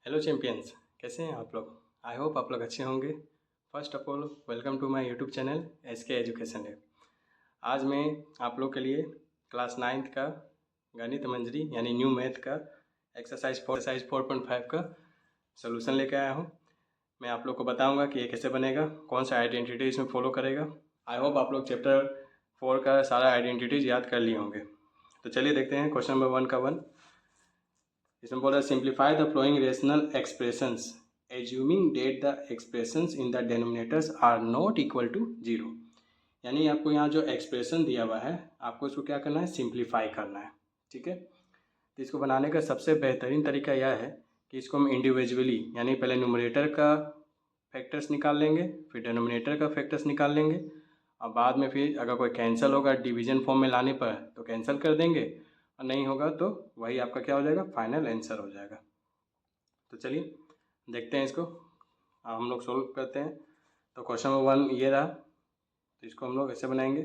Hello champions, कैसे हैं आप लोग। आई होप आप लोग अच्छे होंगे। First of all welcome to my YouTube channel SK education lab. आज मैं आप लोग के लिए क्लास 9th का गणित मंजरी यानी न्यू मैथ का एक्सरसाइज 4.5 का सोल्यूशन लेकर आया हूँ। मैं आप लोग को बताऊँगा कि ये कैसे बनेगा, कौन सा आइडेंटिटी इसमें फॉलो करेगा। आई होप आप लोग चैप्टर 4 का सारा आइडेंटिटीज याद कर लिए होंगे। तो चलिए देखते हैं क्वेश्चन नंबर 1 का 1। इसमें बोला simplify the following rational expressions assuming that the expressions in the denominators are not equal to 0। यानी आपको यहाँ जो एक्सप्रेशन दिया हुआ है आपको इसको क्या करना है, सिंप्लीफाई करना है। ठीक है, तो इसको बनाने का सबसे बेहतरीन तरीका यह है कि इसको हम इंडिविजुअली यानी पहले न्यूमरेटर का फैक्टर्स निकाल लेंगे, फिर डेनोमिनेटर का फैक्टर्स निकाल लेंगे, और बाद में फिर अगर कोई कैंसिल होगा डिवीजन फॉर्म में लाने पर तो कैंसिल कर देंगे, और नहीं होगा तो वही आपका क्या हो जाएगा, फाइनल आंसर हो जाएगा। तो चलिए देखते हैं इसको, हम लोग सोल्व करते हैं। तो क्वेश्चन नंबर 1 ये रहा, तो इसको हम लोग ऐसे बनाएंगे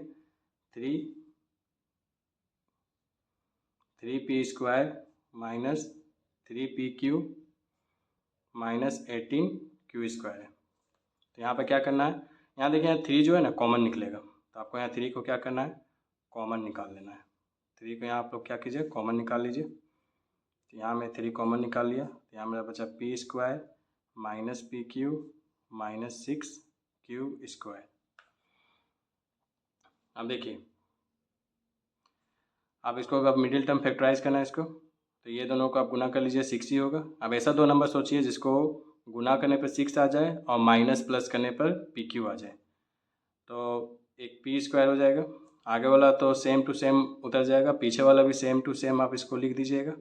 3p² minus 3pq minus 18q² है। तो यहाँ पर क्या करना है, यहाँ देखिए यहाँ 3 जो है ना कॉमन निकलेगा, तो आपको यहाँ 3 को क्या करना है, कॉमन निकाल लेना है। 3 को यहाँ आप लोग क्या कीजिए, कॉमन निकाल लीजिए। तो यहाँ मैं 3 कॉमन निकाल लिया, तो यहाँ मेरा बचा p² minus pq minus 6q²। अब देखिए, अब इसको अब मिडिल टर्म फैक्टराइज करना है इसको, तो ये दोनों को आप गुना कर लीजिए, 6 ही होगा। अब ऐसा दो नंबर सोचिए जिसको गुना करने पर 6 आ जाए और माइनस प्लस करने पर pq आ जाए। तो एक p² हो जाएगा, आगे वाला तो सेम टू सेम उतर जाएगा, पीछे वाला भी सेम टू सेम आप इसको लिख दीजिएगा।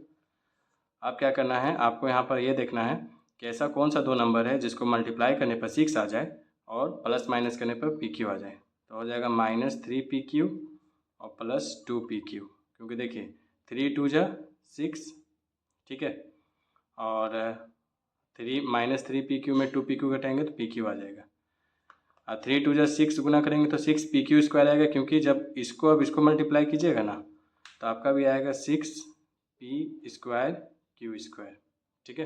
अब क्या करना है, आपको यहाँ पर ये देखना है कि ऐसा कौन सा दो नंबर है जिसको मल्टीप्लाई करने पर 6 आ जाए और प्लस माइनस करने पर pq आ जाए। तो हो जाएगा -3pq और +2pq, क्योंकि देखिए 3 2 जा 6, ठीक है, और 3 में 2pq घटाएंगे तो pq आ जाएगा। और 3 2 जा 6 गुना करेंगे तो 6pq² आएगा, क्योंकि जब इसको अब इसको मल्टीप्लाई कीजिएगा ना तो आपका भी आएगा 6p²q²। ठीक है,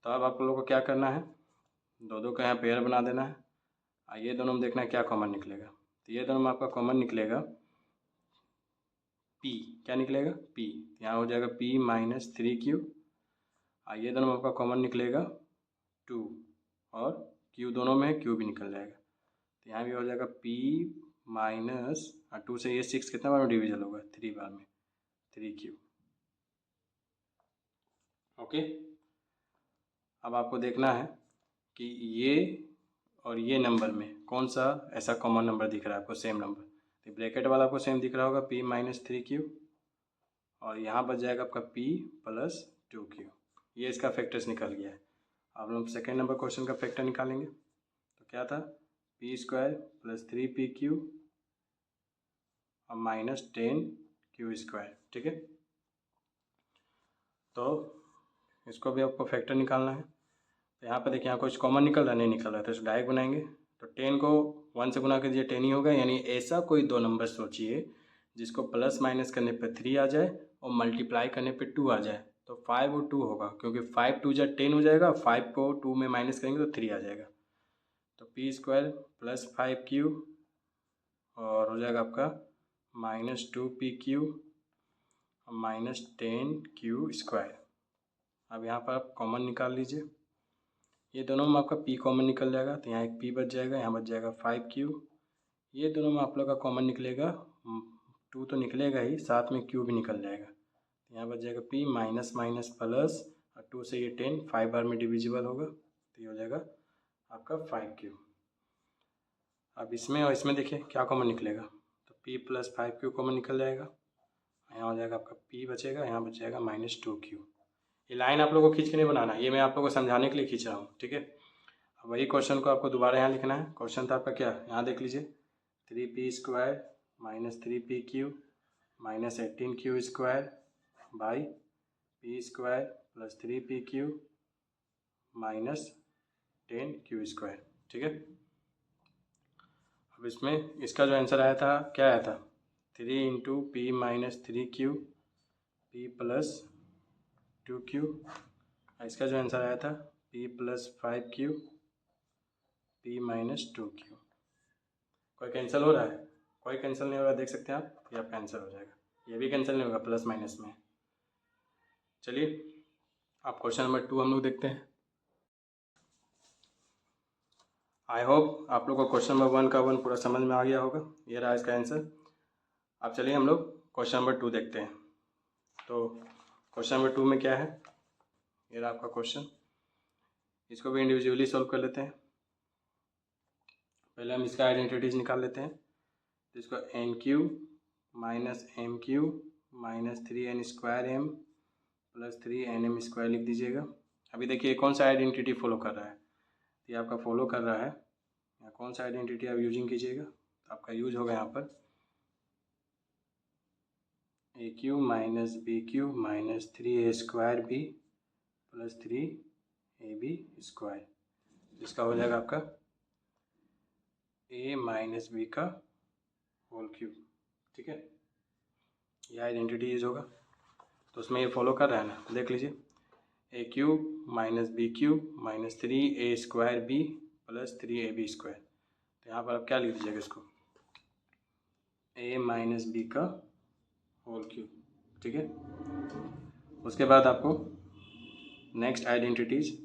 तो अब आप लोगों को क्या करना है, दो दो का यहाँ पेयर बना देना है। ये दोनों में देखना है क्या कॉमन निकलेगा, तो ये दोनों में आपका कॉमन निकलेगा p, क्या निकलेगा p, यहाँ हो जाएगा p माइनस 3q। ये दोनों में आपका कॉमन निकलेगा 2, और q दोनों में है, q भी निकल जाएगा। तो यहाँ भी हो जाएगा p माइनस 2 से ये 6 कितना बार में डिविजन होगा, 3 बार में, 3q। ओके, अब आपको देखना है कि ये और ये नंबर में कौन सा ऐसा कॉमन नंबर दिख रहा है आपको, सेम नंबर। तो ब्रैकेट वाला आपको सेम दिख रहा होगा p माइनस 3q, और यहाँ बच जाएगा आपका p प्लस 2q। ये इसका फैक्टर्स निकल गया है। अब हम सेकेंड नंबर क्वेश्चन का फैक्टर निकालेंगे, तो क्या था, p² प्लस 3pq और माइनस 10q²। ठीक है, तो इसको भी आपको फैक्टर निकालना है। तो यहाँ पर देखिए, यहाँ कुछ कॉमन निकल रहा, नहीं निकल रहा, तो इसको डायरेक्ट बनाएंगे। तो 10 को 1 से गुना कीजिए, 10 ही होगा। यानी ऐसा कोई दो नंबर सोचिए जिसको प्लस माइनस करने पर 3 आ जाए और मल्टीप्लाई करने पर 2 आ जाए। तो 5 और 2 होगा, क्योंकि 5 2 जा 10 हो जाएगा, 5 को 2 में माइनस करेंगे तो 3 आ जाएगा। तो p² प्लस 5q और हो जाएगा आपका माइनस 2pq और माइनस 10q²। अब यहाँ पर आप कॉमन निकाल लीजिए, ये दोनों में आपका p कॉमन निकल जाएगा, तो यहाँ एक p बच जाएगा, यहाँ बच जाएगा 5q। ये दोनों में आप लोग का कॉमन निकलेगा 2 तो निकलेगा ही, साथ में q भी निकल जाएगा। तो यहाँ बच जाएगा p माइनस माइनस प्लस, और 2 से ये 10 5 बार में डिविजिबल होगा, तो ये हो जाएगा आपका 5q। अब इसमें और इसमें देखिए क्या कॉमन निकलेगा, तो p प्लस 5q कॉमन निकल जाएगा, यहाँ हो जाएगा आपका p बचेगा, यहाँ बच जाएगा -2q। ये लाइन आप लोगों को खींच के नहीं बनाना, ये मैं आप लोगों को समझाने के लिए खींच रहा हूँ। ठीक है, अब वही क्वेश्चन को आपको दोबारा यहाँ लिखना है। क्वेश्चन था आपका क्या, यहाँ देख लीजिए, 3p² minus 3pq minus 18q² by p² plus 3pq minus 10q²। ठीक है, अब इसमें इसका जो आंसर आया था, क्या आया था, 3 into p minus 3q p plus 2q इसका जो आंसर आया था p+5q p-2q। कोई कैंसिल हो रहा है? कोई कैंसिल नहीं हो रहा, देख सकते हैं आप, ये आप कैंसिल हो जाएगा, ये भी कैंसिल नहीं होगा प्लस माइनस में। चलिए आप क्वेश्चन नंबर 2 हम लोग देखते हैं। आई होप आप लोग को क्वेश्चन नंबर 1 का 1 पूरा समझ में आ गया होगा। ये रहा इसका आंसर। अब चलिए हम लोग क्वेश्चन नंबर 2 देखते हैं। तो क्वेश्चन नंबर 2 में क्या है, ये रहा आपका क्वेश्चन। इसको भी इंडिविजुअली सॉल्व कर लेते हैं। पहले हम इसका आइडेंटिटीज निकाल लेते हैं। तो इसको NQ minus MQ minus 3n² plus 3nm² लिख दीजिएगा। अभी देखिए कौन सा आइडेंटिटी फॉलो कर रहा है, ये आपका फॉलो कर रहा है, या कौन सा आइडेंटिटी आप यूजिंग कीजिएगा, तो आपका यूज होगा यहाँ पर AQ minus BQ minus 3a² plus 3ab²। इसका हो जाएगा आपका a माइनस b का होल क्यूब। ठीक है, यह आइडेंटिटी यूज होगा। तो उसमें ये फॉलो कर रहा है ना, देख लीजिए AQ minus BQ minus 3a² plus 3ab²। तो यहाँ पर आप क्या लिख दीजिएगा, इसको a माइनस b का होल क्यूब। ठीक है, उसके बाद आपको नेक्स्ट आइडेंटिटीज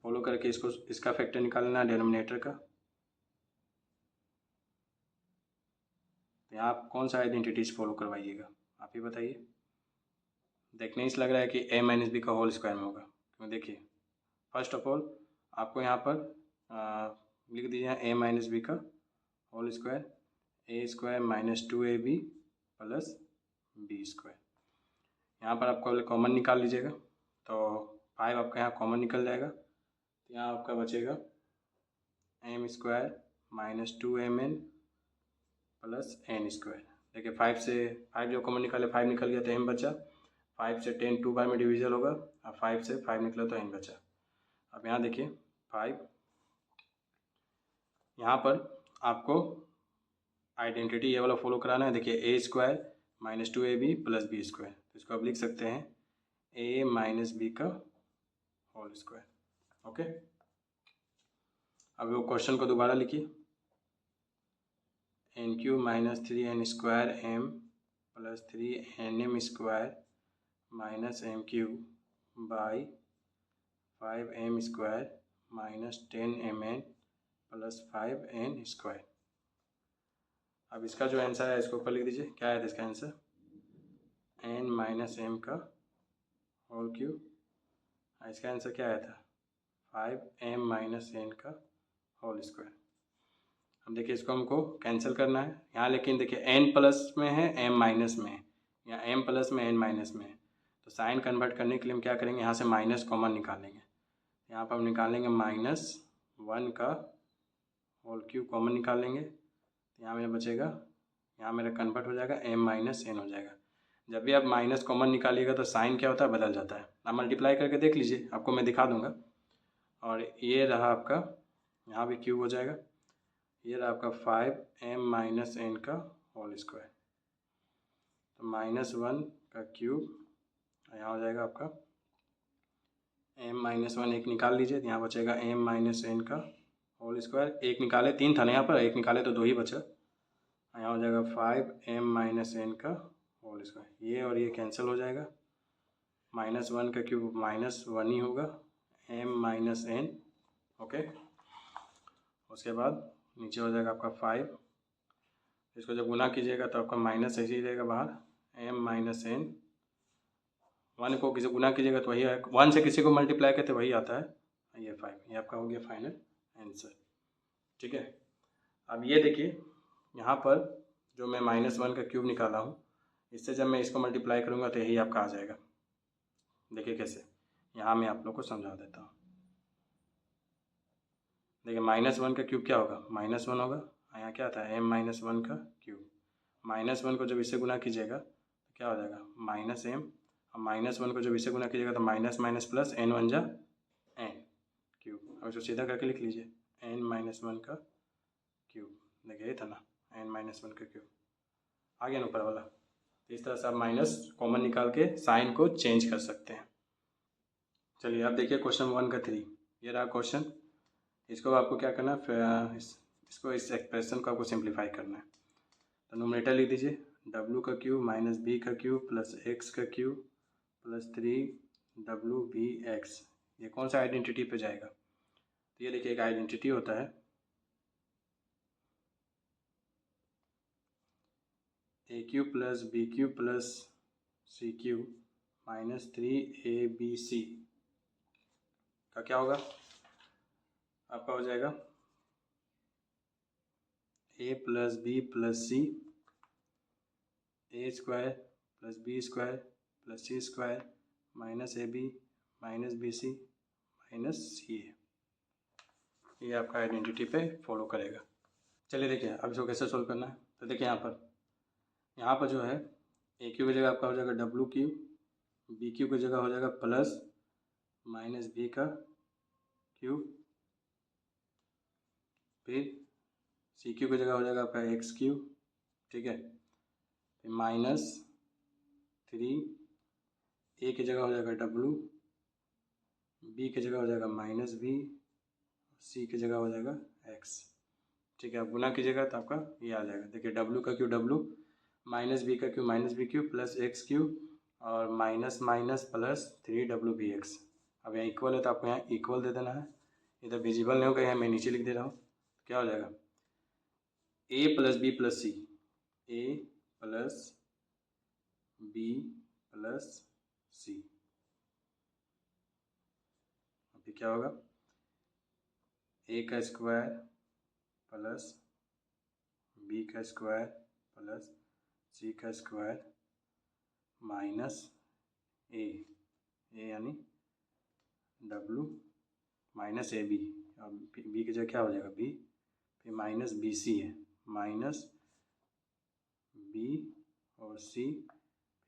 फॉलो करके इसका फैक्टर निकालना है डिनोमिनेटर का। तो यहाँ आप कौन सा आइडेंटिटीज फॉलो करवाइएगा, आप ही बताइए। देखने से लग रहा है कि a माइनस बी का होल स्क्वायर में होगा। तो देखिए फर्स्ट ऑफ ऑल आपको यहाँ पर लिख दीजिए a माइनस बी का whole square, a² minus 2ab plus b²। यहाँ पर आपको कॉमन निकाल लीजिएगा, तो 5 आपका यहाँ कॉमन निकल जाएगा। तो यहाँ आपका बचेगा m² minus 2mn plus n²। देखिए 5 से 5 जो कॉमन निकाले 5 निकल गया तो m बचा। 5 से 10 2 बार में डिविजल होगा, और 5 से 5 निकला तो n बचा। अब यहाँ देखिए 5, यहाँ पर आपको आइडेंटिटी ये वाला फॉलो कराना है। देखिए a² minus 2ab plus b²। तो इसको आप लिख सकते हैं a माइनस b का होल स्क्वायर। ओके, अब वो क्वेश्चन को दोबारा लिखिए NQ minus 3n² plus 3nm² minus MQ by 5m² minus 10mn plus 5n²। अब इसका जो आंसर है इसको ऊपर लिख दीजिए। क्या है इसका आंसर, n माइनस m का होल क्यूब। इसका आंसर क्या आया था, 5m माइनस n का होल स्क्वायर। अब देखिए इसको हमको कैंसिल करना है यहाँ, लेकिन देखिए n प्लस में है m माइनस में है, या m प्लस में n माइनस में है। तो साइन कन्वर्ट करने के लिए हम क्या करेंगे, यहाँ से माइनस कॉमन निकालेंगे। यहाँ पर हम निकालेंगे -1 का होल क्यूब कॉमन निकालेंगे। तो यहाँ मेरा बचेगा, यहाँ मेरा कन्वर्ट हो जाएगा m माइनस n हो जाएगा। जब भी आप माइनस कॉमन निकालिएगा तो साइन क्या होता है, बदल जाता है। आप मल्टीप्लाई करके देख लीजिए, आपको मैं दिखा दूंगा। और ये रहा आपका, यहाँ भी क्यूब हो जाएगा। ये रहा आपका 5m माइनस n का होल स्क्वायर। तो -1 का क्यूब, यहाँ हो जाएगा आपका m माइनस 1, एक निकाल लीजिए, तो यहाँ बचेगा m माइनस n का होल स्क्वायर। एक निकाले 3 था ना, यहाँ पर एक निकाले तो 2 ही बचा। यहाँ हो जाएगा 5m माइनस n का होल स्क्वायर। ये और ये कैंसिल हो जाएगा। -1 का क्यूब -1 ही होगा, m माइनस n। ओके, उसके बाद नीचे हो जाएगा आपका 5। इसको जब गुना कीजिएगा तो आपका माइनस ऐसे ही रहेगा बाहर, m माइनस n। 1 को किसी गुना कीजिएगा तो वही आएगा, 1 से किसी को मल्टीप्लाई करते वही आता है। ये 5, ये आपका हो गया फाइनल आंसर। ठीक है, अब ये देखिए यहाँ पर जो मैं -1 का क्यूब निकाला हूँ, इससे जब मैं इसको मल्टीप्लाई करूँगा तो यही आपका आ जाएगा। देखिए कैसे, यहाँ मैं आप लोग को समझा देता हूँ। देखिए -1 का क्यूब क्या होगा, -1 होगा। यहाँ क्या आता है, m माइनस 1 का क्यूब। -1 को जब इससे गुना कीजिएगा तो क्या हो जाएगा, -m। और -1 को जब इससे गुना कीजिएगा तो माइनस माइनस प्लस, n 1 जा n क्यूब। अब इसको सीधा करके लिख लीजिए n माइनस 1 का क्यूब। देखिए ये था ना n माइनस 1 का क्यूब, आ गया ना ऊपर वाला। तो इस तरह से आप माइनस कॉमन निकाल के साइन को चेंज कर सकते हैं। चलिए अब देखिए क्वेश्चन 1 का 3, ये रहा क्वेश्चन। इसको आपको क्या करना है, फिर इसको इस एक्सप्रेशन को आपको सिंप्लीफाई करना है। तो नोमिनेटर लिख दीजिए डब्ल्यू का क्यूब माइनस बी का क्यूब प्लस एक्स का क्यूब प्लस 3 WBX। ये कौन सा आइडेंटिटी पे जाएगा? तो ये देखिए एक आइडेंटिटी होता है A cube plus B cube plus C cube minus 3ABC का क्या होगा? आपका हो जाएगा A plus B plus C, A square plus B square plus C square minus AB minus BC minus CA। ये आपका आइडेंटिटी पे फॉलो करेगा। चलिए देखिए अब इसको कैसे सोल्व करना है। तो देखिए यहाँ पर जो है ए क्यू की जगह आपका हो जाएगा डब्ल्यू क्यू, बी क्यू की जगह हो जाएगा प्लस माइनस बी का क्यूब, फिर सी क्यू की जगह हो जाएगा आपका एक्स क्यूब, ठीक है, फिर माइनस 3, ए की जगह हो जाएगा डब्ल्यू, बी की जगह हो जाएगा माइनस बी, सी की जगह हो जाएगा एक्स, ठीक है। आप गुना कीजिएगा तो आपका ये आ जाएगा। देखिए डब्ल्यू का क्यू डब्ल्यू, माइनस बी का Q minus B Q plus X Q और माइनस माइनस प्लस 3WBX। अब यहाँ इक्वल है तो आपको यहाँ इक्वल दे देना है, इधर विजिबल नहीं होगा, यहाँ मैं नीचे लिख दे रहा हूँ। क्या हो जाएगा A plus B plus C, A plus B plus सी, अभी क्या होगा ए का स्क्वायर प्लस बी का स्क्वायर प्लस सी का स्क्वायर माइनस ए यानी डब्लू माइनस AB और बी की जगह क्या हो जाएगा बी, फिर माइनस BC है, माइनस बी और सी,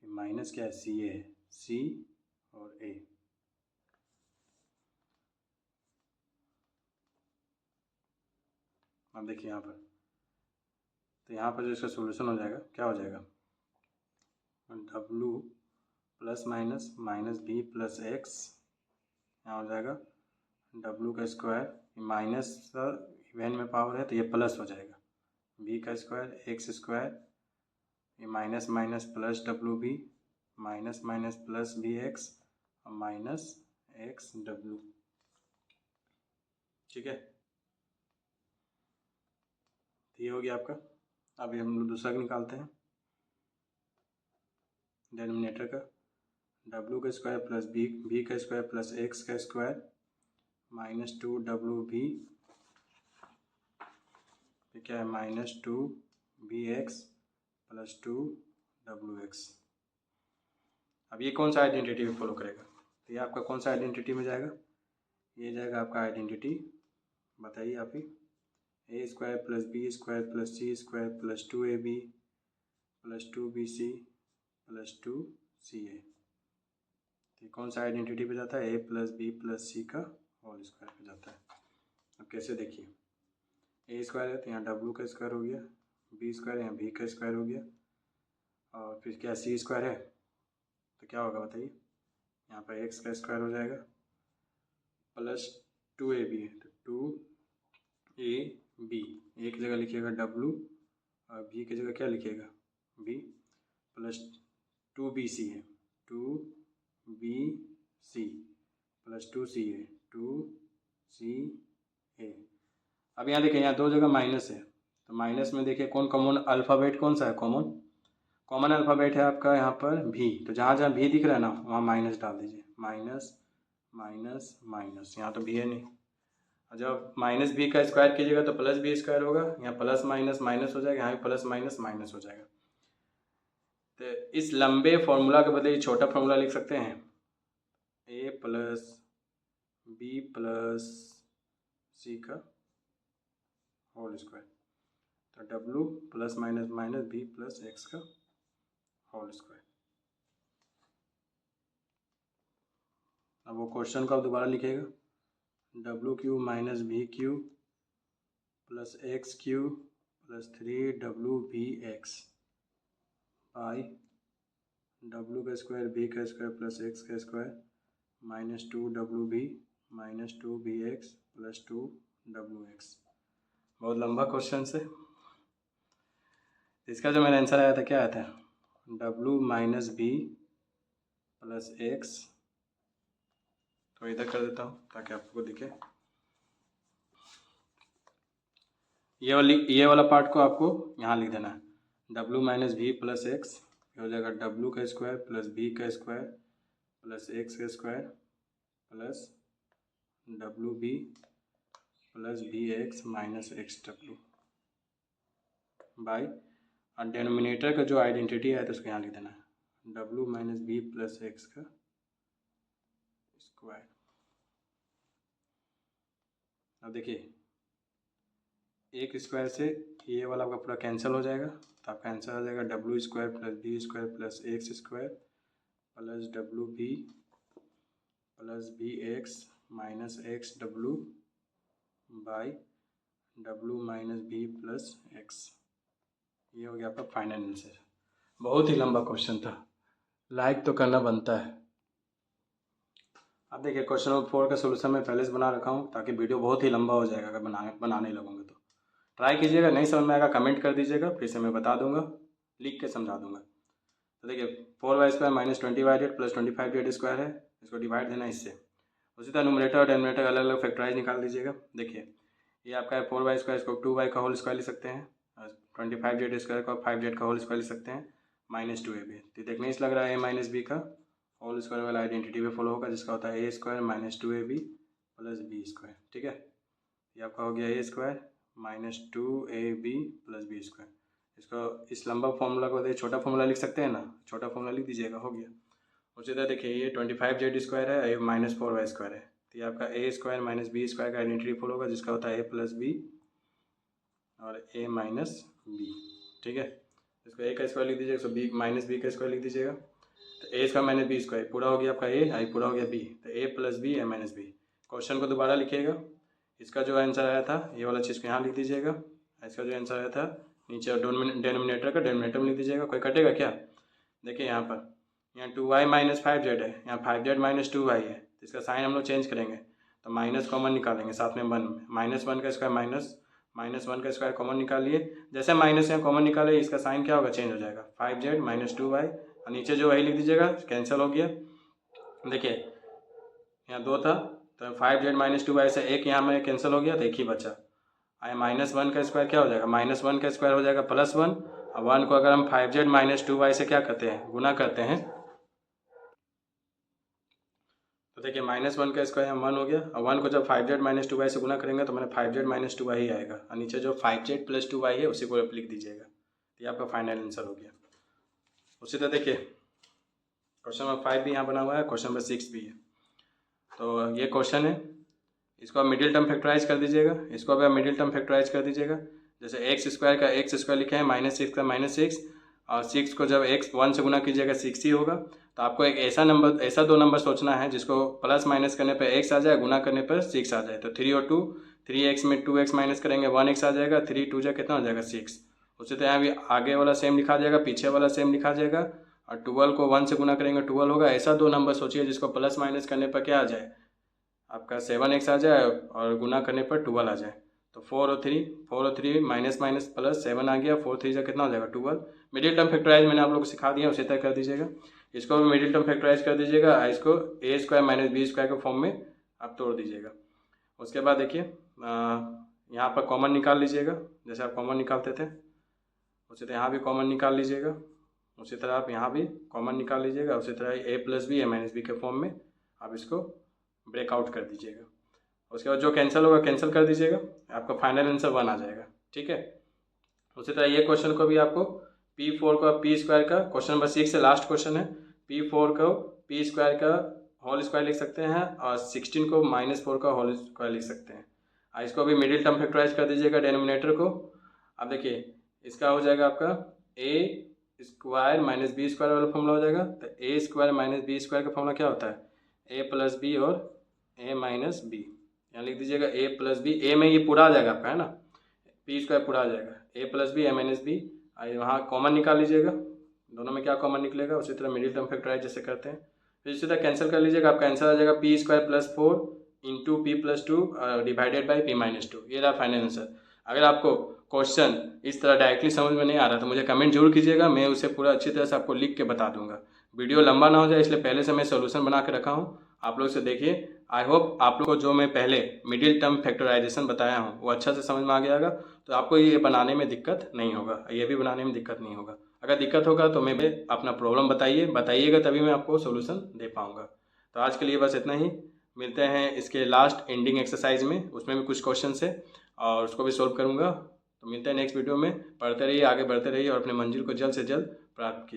फिर माइनस क्या है CA है, C और A। अब देखिए यहाँ पर, तो यहाँ पर जो इसका सोल्यूशन हो जाएगा क्या हो जाएगा W plus minus minus B plus X, यहाँ हो जाएगा डब्लू का स्क्वायर, माइनस इवेन में पावर है तो ये प्लस हो जाएगा, बी का स्क्वायर एक्स स्क्वायर, ये minus minus plus WB minus minus plus BX और माइनस XW, ठीक है। तो ये हो गया आपका। अभी हम लोग दूसरा निकालते हैं डिनोमिनेटर का, डब्लू का स्क्वायर प्लस बी का स्क्वायर प्लस एक्स का स्क्वायर माइनस 2WB, फिर क्या है माइनस 2BX प्लस 2WX। अब ये कौन सा आइडेंटिटी में फॉलो करेगा? तो ये आपका कौन सा आइडेंटिटी में जाएगा? ये जाएगा आपका आइडेंटिटी, बताइए आप ही, A square plus B square plus C square plus 2AB plus 2BC plus 2CA। तो कौन सा आइडेंटिटी पे जाता है? A plus B plus C का होल स्क्वायर पे जाता है। अब कैसे देखिए, ए स्क्वायर है तो यहाँ डब्लू का स्क्वायर हो गया, बी स्क्वायर यहाँ बी का स्क्वायर हो गया, और फिर क्या सी स्क्वायर है तो क्या होगा बताइए, यहाँ पर एक्स का स्क्वायर हो जाएगा प्लस 2AB है तो 2AB, ए की जगह लिखिएगा डब्लू और बी की जगह क्या लिखिएगा बी, प्लस 2BC है 2BC प्लस 2CA 2CA। अब यहाँ देखिए यहाँ दो जगह माइनस है तो माइनस में देखिए कौन कॉमन अल्फ़ाबेट कौन सा है, कॉमन अल्फ़ाबेट है आपका यहाँ पर भी, तो जहाँ जहाँ भी दिख रहा है ना वहाँ माइनस डाल दीजिए, माइनस माइनस माइनस, यहाँ तो भी है नहीं, और जब माइनस बी का स्क्वायर कीजिएगा तो प्लस बी स्क्वायर होगा, यहाँ प्लस माइनस माइनस हो जाएगा, यहाँ भी प्लस माइनस माइनस हो जाएगा। तो इस लंबे फॉर्मूला के बदले छोटा फॉर्मूला लिख सकते हैं, A plus B plus C का होल स्क्वायर, तो W plus minus minus B plus X का होल स्क्वायर। अब वो क्वेश्चन को आप दोबारा लिखिएगा, W Q minus B Q plus X Q plus 3WBX by W का स्क्वायर बी का स्क्वायर प्लस एक्स का स्क्वायर -2w_b -2bx + 2w_x। बहुत लंबा क्वेश्चन है। इसका जो मेरा आंसर आया था क्या आया था, w - b + x। तो इधर कर देता हूँ ताकि आपको दिखे। ये वाला पार्ट को आपको यहाँ लिख देना है, w - b + x हो जाएगा w² + b² + x² + wb + bx - xw by, और डेनोमिनेटर का जो आइडेंटिटी है तो उसको यहाँ लिख देना है, w - b + x का स्क्वायर। अब देखिए एक स्क्वायर से ये वाला आपका पूरा कैंसिल हो जाएगा, तो आपका आंसर आ जाएगा w² + b² + x² + wb + bx - xw by w - b + x। ये हो गया आपका फाइनल आंसर। बहुत ही लंबा क्वेश्चन था, लाइक तो करना बनता है। अब देखिए क्वेश्चन नंबर 4 का सोल्यूशन मैं पहले से बना रखा हूँ, ताकि वीडियो बहुत ही लंबा हो जाएगा अगर बनाने लगूंगा तो। ट्राई कीजिएगा, नहीं समझ में आएगा कमेंट कर दीजिएगा, फिर से मैं बता दूंगा, लिख के समझा दूंगा। तो देखिए 4y² - 20y + 25z² है, इसको डिवाइड देना इससे। उसी तरह न्यूमरेटर और डेनोमिनेटर अलग अलग फैक्टराइज निकाल दीजिएगा। देखिए ये आपका है 4y², इसको 2y का होल स्क्वायर लिख सकते हैं, 25z² को 5z का होल स्क्वायर लिख सकते हैं, -2ab। तो देखने से लग रहा है a - b का होल स्क्वायर वाला आइडेंटिटी पे फॉलो होगा, जिसका होता है a² - 2ab + b²। ठीक है, ये आपका हो गया a² - 2ab + b²। इसको इस लंबा फॉर्मूला को छोटा फॉर्मूला लिख सकते हैं ना, छोटा फॉर्मूला लिख दीजिएगा, हो गया। उसी तरह देखिए ये 25z² है, ये -4y² है, तो ये आपका a² - b² का आइडेंटिटी फॉलो होगा, जिसका होता है a + b और a - b। ठीक है, इसको a का स्क्वायर लिख दीजिएगा, इसको b - b का स्क्वायर लिख दीजिएगा, तो a² - b² पूरा हो गया आपका a, आई पूरा हो गया b, तो a + b a - b। Question को दोबारा लिखिएगा, इसका जो आंसर आया था ये वाला चीज़ को यहाँ लिख दीजिएगा, इसका जो आंसर आया था नीचे डेनोमिनेटर का डेनोमिनेटर में लिख दीजिएगा। कोई कटेगा क्या, देखिए यहाँ पर यहाँ 2y - 5z है, यहाँ 5z - 2y है, तो इसका साइन हम लोग चेंज करेंगे, तो माइनस कॉमन निकालेंगे साथ में 1 में, -1 का स्क्वायर -1 का स्क्वायर कॉमन निकालिए। जैसे माइनस यहाँ कॉमन निकाले इसका साइन क्या होगा, चेंज हो जाएगा, 5z - 2y, और नीचे जो वही लिख दीजिएगा, कैंसिल हो गया। देखिए यहाँ 2 था, तो 5z - 2y से एक यहाँ में कैंसिल हो गया, तो एक ही बचा। आया -1 का स्क्वायर क्या हो जाएगा, -1 का स्क्वायर हो जाएगा +1, और 1 को अगर हम 5z - 2y से क्या करते हैं, गुना करते हैं, तो देखिए -1 का स्क्वायर यहाँ 1 हो गया, और 1 को जब 5z - 2y से गुना करेंगे तो मैंने 5z - 2y ही आएगा, और नीचे जो 5z + 2y है उसी को लिख दीजिएगा, तो ये आपका फाइनल आंसर हो गया। उसी तरह देखिए क्वेश्चन नंबर 5 भी यहाँ बना हुआ है, क्वेश्चन नंबर 6 भी है। तो ये क्वेश्चन है, इसको आप मिडिल टर्म फैक्टराइज कर दीजिएगा, इसको भी आप मिडिल टर्म फैक्टराइज कर दीजिएगा। जैसे x² का x² लिखे हैं, -6 का -6, और 6 को जब x 1 से गुना कीजिएगा 6 ही होगा। तो आपको एक ऐसा 2 नंबर सोचना है जिसको प्लस माइनस करने पे x आ जाए, गुना करने पर 6 आ जाए। तो 3 और 2, 3x में 2x माइनस करेंगे 1x आ जाएगा, 3 2 जा कितना हो जाएगा 6। उसी तरह भी आगे वाला सेम लिखा जाएगा, पीछे वाला सेम लिखा जाएगा, और 12 को 1 से गुना करेंगे 12 होगा। ऐसा 2 नंबर सोचिए जिसको प्लस माइनस करने पर क्या आ जाए, आपका 7x आ जाए, और गुना करने पर 12 आ जाए। तो 4 और 3 माइनस माइनस प्लस 7 आ गया, 4 3 जा कितना हो जाएगा 12। मिडिल टर्म फैक्टराइज मैंने आप लोग को सिखा दिया, उसी तरह कर दीजिएगा। इसको भी मिडिल टर्म फैक्टराइज कर दीजिएगा, इसको a² - b² के फॉर्म में आप तोड़ दीजिएगा। उसके बाद देखिए यहाँ पर कॉमन निकाल लीजिएगा, जैसे आप कॉमन निकालते थे उसी तरह यहाँ भी कॉमन निकाल लीजिएगा, उसी तरह आप यहाँ भी कॉमन निकाल लीजिएगा। उसी तरह a + b a - b के फॉर्म में आप इसको ब्रेकआउट कर दीजिएगा। उसके बाद जो कैंसिल होगा कैंसिल कर दीजिएगा, आपका फाइनल आंसर 1 आ जाएगा। ठीक है, उसी तरह ये क्वेश्चन को भी आपको P4 का p² का, क्वेश्चन नंबर 6 से लास्ट क्वेश्चन है, P4 को p² का होल स्क्वायर लिख सकते हैं, और 16 को -4 का होल स्क्वायर लिख सकते हैं। इसको भी मिडिल टर्म फैक्टराइज कर दीजिएगा डेनोमिनेटर को। अब देखिए इसका हो जाएगा आपका a² - b² वाला फॉर्मूला हो जाएगा। तो a² - b² का फॉर्मूला क्या होता है, a + b और a - b। यहाँ लिख दीजिएगा a + b, a में ये पूरा आ जाएगा आपका, है ना, p² पूरा आ जाएगा, a + b a - b। वहाँ कॉमन निकाल लीजिएगा, दोनों में क्या कॉमन निकलेगा, उसी तरह मिडिल टर्म फैक्टराइज जैसे करते हैं। फिर सीधा कैंसिल कर लीजिएगा, आपका आंसर आ जाएगा P square plus 4 into P plus 2 divided by P minus 2। ये रहा फाइनल आंसर। अगर आपको क्वेश्चन इस तरह डायरेक्टली समझ में नहीं आ रहा तो मुझे कमेंट जरूर कीजिएगा, मैं उसे पूरा अच्छी तरह से आपको लिख के बता दूंगा। वीडियो लंबा ना हो जाए इसलिए पहले से मैं सोल्यूशन बना के रखा हूँ, आप लोग इसे देखिए। आई होप आप लोग को जो मैं पहले मिडिल टर्म फैक्टराइजेशन बताया हूँ वो अच्छा से समझ में आ गया होगा, तो आपको ये बनाने में दिक्कत नहीं होगा, ये भी बनाने में दिक्कत नहीं होगा। अगर दिक्कत होगा तो मैं अपना प्रॉब्लम बताइएगा, तभी मैं आपको सोल्यूशन दे पाऊँगा। तो आज के लिए बस इतना ही, मिलते हैं इसके लास्ट एंडिंग एक्सरसाइज में, उसमें भी कुछ क्वेश्चन है और उसको भी सोल्व करूँगा। तो मिलते हैं नेक्स्ट वीडियो में। पढ़ते रहिए, आगे बढ़ते रहिए और अपने मंजिल को जल्द से जल्द प्राप्त कीजिए।